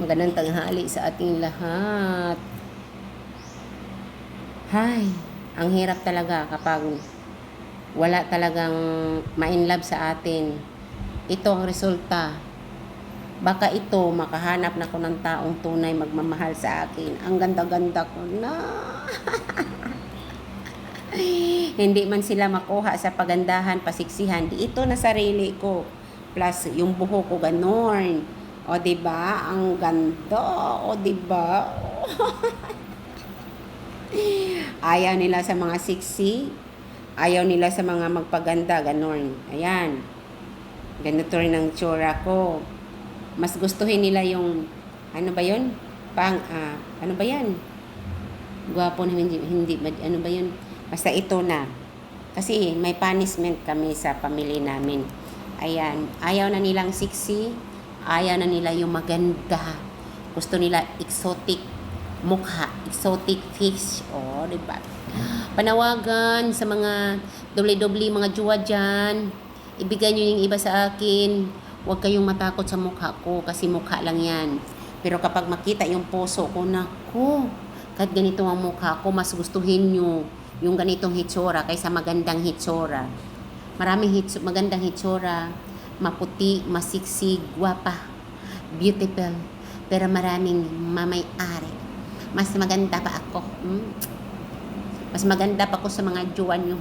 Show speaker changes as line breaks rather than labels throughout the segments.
Magandang tanghali sa ating lahat. Hay, ang hirap talaga kapag wala talagang ma-inlove sa atin. Ito ang resulta. Baka ito, makahanap na ko ng taong tunay magmamahal sa akin. Ang ganda-ganda ko na. Hindi man sila makuha sa pagandahan, pasiksihan. Di ito na sarili ko. Plus, yung buhok ko ganon. O, diba? Ang ganda. O, diba? Ayaw nila sa mga sexy. Ayaw nila sa mga magpaganda. Ganon. Ayan. Ganito rin ang tsura ko. Mas gustuhin nila yung, ano ba yun? Ano ba yan? Gwapo na hindi, ano ba yun? Basta ito na. Kasi may punishment kami sa pamilya namin. Ayan. Ayaw na nilang sexy. Ayaw na nila yung maganda. Gusto nila exotic mukha. Exotic fish. O, diba? Panawagan sa mga doble-doble mga juwa dyan. Ibigay nyo yung iba sa akin. Huwag kayong matakot sa mukha ko kasi mukha lang yan. Pero kapag makita yung puso ko, naku, kahit ganito ang mukha ko, mas gustuhin nyo yung ganitong hitsura kaysa magandang hitsura. Maraming magandang hitsura, maputi, masiksi, gwapa, beautiful, pero maraming mamay-ari. Mas maganda pa ako. Mas maganda pa ako sa mga juwan nyo.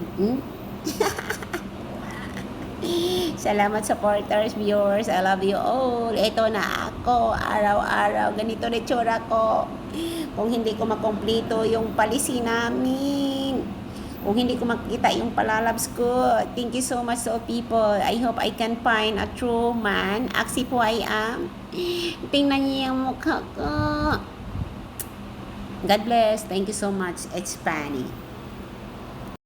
Salamat supporters, viewers. I love you all. Ito na ako. Araw-araw. Ganito na itsura ko. Kung hindi ko makomplito yung palisi namin. Kung hindi ko makita yung palalabs ko. Thank you so much so people. I hope I can find a true man. Aksi po I am. Tingnan niyo yung mukha ko. God bless. Thank you so much. It's Fanny.